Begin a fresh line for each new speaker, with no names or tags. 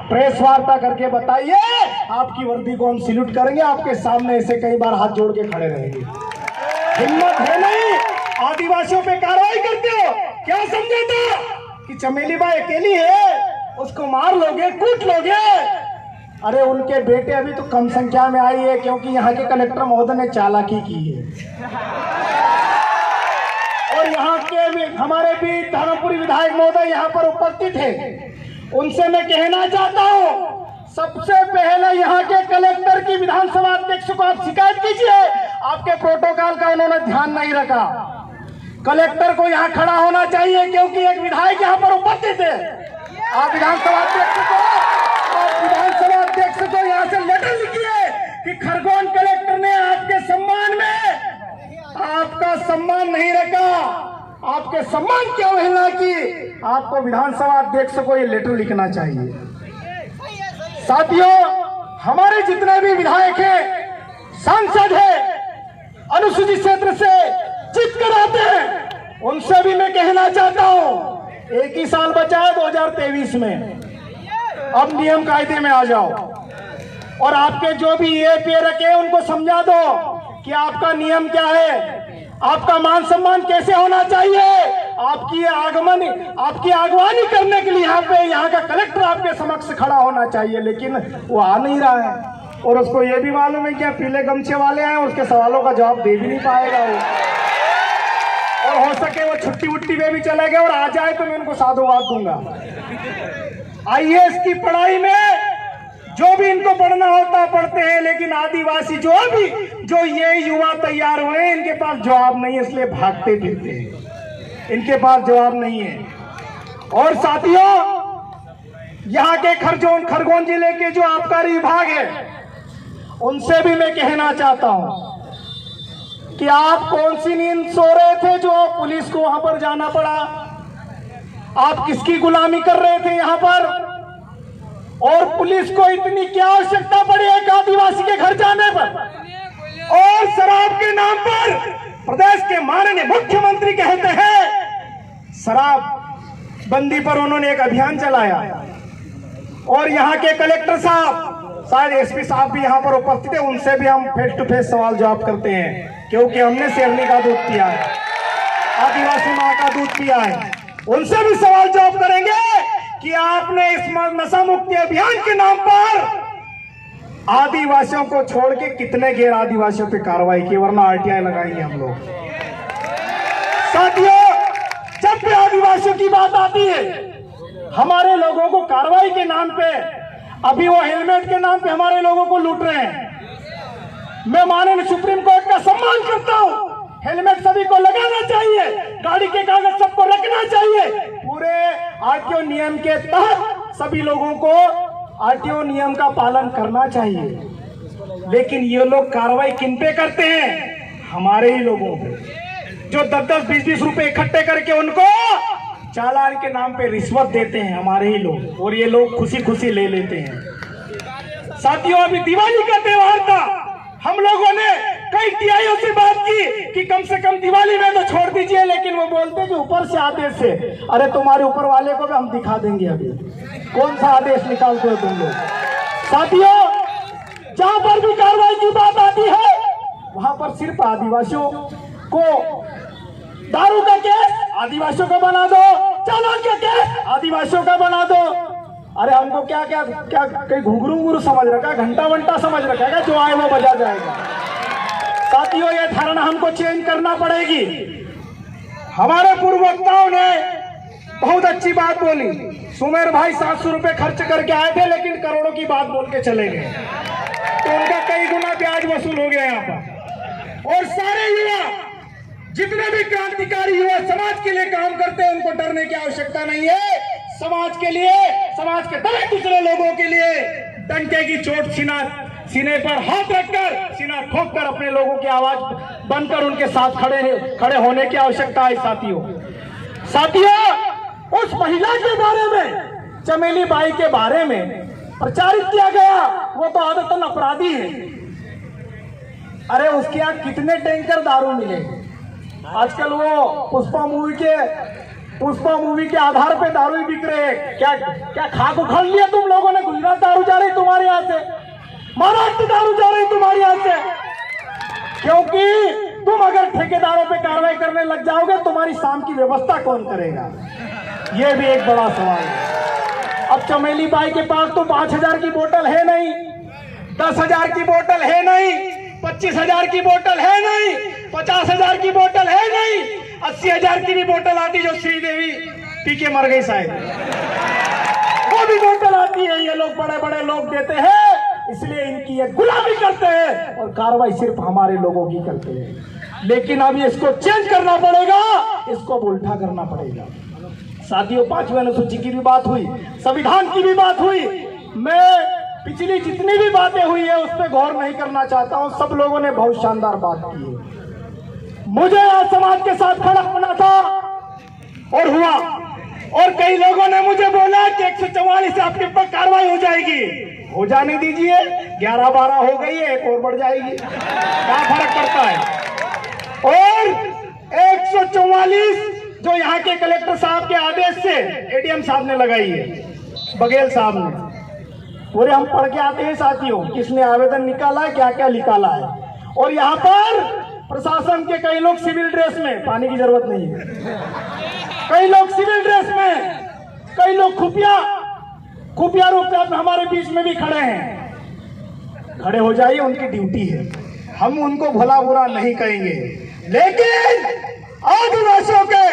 Press वार्ता करके बताइए, आपकी वर्दी को हम सैल्यूट करेंगे, आपके सामने ऐसे कई बार हाथ जोड़ के खड़े रहेंगे। हिम्मत है नहीं, आदिवासियों पे कार्रवाई करते हो। क्या समझे था कि चमेली बाई अकेली है, उसको मार लोगे, कूट लोगे? अरे उनके बेटे अभी तो कम संख्या में आई है, क्योंकि यहाँ के कलेक्टर महोदय ने चालाकी की है। और यहाँ के भी हमारे भी धर्मपुरी विधायक महोदय यहाँ पर उपस्थित है, उनसे मैं कहना चाहता हूँ, सबसे पहले यहाँ के कलेक्टर की विधानसभा अध्यक्ष को आप शिकायत कीजिए, आपके प्रोटोकॉल का उन्होंने ध्यान नहीं रखा। कलेक्टर को यहाँ खड़ा होना चाहिए, क्योंकि एक विधायक यहाँ पर उपस्थित है। आप विधानसभा अध्यक्ष को यहाँ से लेटर लिखिए कि खरगोन कलेक्टर ने आपके सम्मान में आपका सम्मान नहीं रखा, आपके सम्मान की अवहेलना की। आपको विधानसभा अध्यक्ष को ये लेटर लिखना चाहिए। साथियों, हमारे जितने भी विधायक हैं, सांसद हैं, अनुसूचित क्षेत्र से जीत कर आते हैं, उनसे भी मैं कहना चाहता हूं, एक ही साल बचा है 2023 में, अब नियम कायदे में आ जाओ और आपके जो भी ये पे रखे हैं उनको समझा दो कि आपका नियम क्या है, आपका मान सम्मान कैसे होना चाहिए। आपकी आगवानी करने के लिए यहाँ का कलेक्टर आपके समक्ष खड़ा होना चाहिए, लेकिन वो आ नहीं रहा है। और उसको ये भी मालूम है कि पीले गमछे वाले हैं, उसके सवालों का जवाब दे भी नहीं पाएगा वो। और हो सके वो छुट्टी वुट्टी में भी चले गए और आ जाए तो मैं उनको साधुवाद दूंगा। आईएएस की पढ़ाई में जो भी इनको पढ़ना होता पढ़ते हैं, लेकिन आदिवासी जो ये युवा तैयार हुए हैं, इनके पास जवाब नहीं है, इसलिए भागते फिरते हैं, इनके पास जवाब नहीं है। और साथियों, यहाँ के खरगोन जिले के जो आबकारी विभाग है, उनसे भी मैं कहना चाहता हूं कि आप कौन सी नींद सो रहे थे जो पुलिस को वहां पर जाना पड़ा? आप किसकी गुलामी कर रहे थे यहाँ पर? और पुलिस को इतनी क्या आवश्यकता पड़ी एक आदिवासी के घर जाने पर? और शराब के नाम पर प्रदेश के माननीय मुख्यमंत्री कहते हैं शराब बंदी पर उन्होंने एक अभियान चलाया। और यहाँ के कलेक्टर साहब, शायद एसपी साहब भी यहाँ पर उपस्थित है, उनसे भी हम फेस टू फेस सवाल जवाब करते हैं, क्योंकि हमने शेरनी का दूध पिया है, आदिवासी माँ का दूध पिया है। उनसे भी सवाल जवाब करेंगे कि आपने इस नशा मुक्ति अभियान के नाम पर आदिवासियों को छोड़ के कितने गैर आदिवासियों पे कार्रवाई की, वरना आरटीआई लगाएंगे हम लोग। साथियों, जब भी आदिवासियों की बात आती है, हमारे लोगों को कार्रवाई के नाम पे, अभी वो हेलमेट के नाम पे हमारे लोगों को लूट रहे हैं। मैं माननीय सुप्रीम कोर्ट का सम्मान करता हूं, हेलमेट सभी को लगाना चाहिए, गाड़ी के कागज सबको रखना चाहिए, पूरे आरटीओ नियम के तहत सभी लोगों को आरटीओ नियम का पालन करना चाहिए। लेकिन ये लोग कार्रवाई किन पे करते हैं? हमारे ही लोगों पे, जो 10-10, 20-20 रुपए इकट्ठे करके उनको चालान के नाम पे रिश्वत देते हैं, हमारे ही लोग, और ये लोग खुशी खुशी ले लेते हैं। साथियों, अभी दिवाली का त्योहार था, हम लोगों ने कई टीआईओ से बात की कि कम से कम दिवाली में तो छोड़ दीजिए, लेकिन वो बोलते कि ऊपर से आदेश है। अरे तुम्हारे ऊपर वाले को भी हम दिखा देंगे, अभी कौन सा आदेश निकालते हो तुम लोग। साथियों, जहां पर भी कार्रवाई की बात आती है, वहां पर सिर्फ आदिवासियों को, दारू का केस आदिवासियों का बना दो, चालान का केस आदिवासियों का बना दो। अरे हमको क्या क्या क्या कहीं घुंघरू समझ रखा है, घंटा वंटा समझ रखा है, जो आए वो बजा जाएगा। साथियों, ये धारणा हमको चेंज करना पड़ेगी। हमारे पूर्व वक्ताओं ने बहुत अच्छी बात बोली। सुमेर भाई 700 रुपए खर्च करके आए थे, लेकिन करोड़ों की बात बोल के चले गए, तो उनका कई गुना ब्याज वसूल हो गया यहाँ पर। और सारे युवा, जितने भी क्रांतिकारी युवा समाज के लिए काम करते हैं, उनको डरने की आवश्यकता नहीं है। समाज के लिए, समाज के दबे दूसरे लोगों के लिए डंके की चोट सीने पर हाथ रखकर, सीना ठोककर अपने लोगों की आवाज बनकर उनके साथ खड़े होने की आवश्यकता है। साथियों, उस महिला के बारे में, चमेली बाई के बारे में प्रचारित किया गया, वो तो आदतन अपराधी है। अरे उसके यहाँ कितने टैंकर दारू मिले। आजकल वो पुष्पा मूवी के आधार पे दारू बिक रहे हैं। क्या खा को खा लिया तुम लोगों ने गुजरात दारू जा रही तुम्हारे यहाँ से, महाराष्ट्र दारू जा रही तुम्हारे यहाँ से, क्योंकि तुम अगर ठेकेदारों पे कार्रवाई करने लग जाओगे तुम्हारी शाम की व्यवस्था कौन करेगा, ये भी एक बड़ा सवाल है। अब चमेली बाई के पास तो 5,000 की बोतल है नहीं, 10,000 की बोतल है नहीं, 25,000 की बोतल है नहीं, 50,000 की बोतल है नहीं, 80,000 की भी बोतल आती जो श्रीदेवी पी के मर गई शायद, वो भी बोतल आती है। ये लोग बड़े बड़े लोग देते हैं, इसलिए इनकी ये गुलामी करते हैं और कार्रवाई सिर्फ हमारे लोगों की करते हैं। लेकिन अब इसको चेंज करना पड़ेगा, इसको उल्टा करना पड़ेगा। साथियों, 5वीं अनुसूची की भी बात हुई, संविधान की भी बात हुई। मैं पिछली जितनी भी बातें हुई है उस पर गौर नहीं करना चाहता हूं। सब लोगों ने बहुत शानदार बात की है। मुझे आज समाज के साथ खड़ा होना था और हुआ, और कई लोगों ने मुझे बोला कि 144 से आपके ऊपर कार्रवाई हो जाएगी। हो जाने दीजिए, 11-12 हो गई है, एक और बढ़ जाएगी, क्या फर्क पड़ता है। और 144 जो यहाँ के कलेक्टर साहब के आदेश से एडीएम साहब ने लगाई है, बघेल साहब ने, पूरे हम पढ़ के आते हैं साथियों, किसने आवेदन निकाला है, क्या क्या निकाला है। और यहाँ पर प्रशासन के कई लोग सिविल ड्रेस में, पानी की जरूरत नहीं है, कई लोग सिविल ड्रेस में, कई लोग खुफिया रूप में हमारे बीच में भी खड़े हैं। खड़े हो जाइए, उनकी ड्यूटी है, हम उनको भला बुरा नहीं कहेंगे। लेकिन आदिवासियों के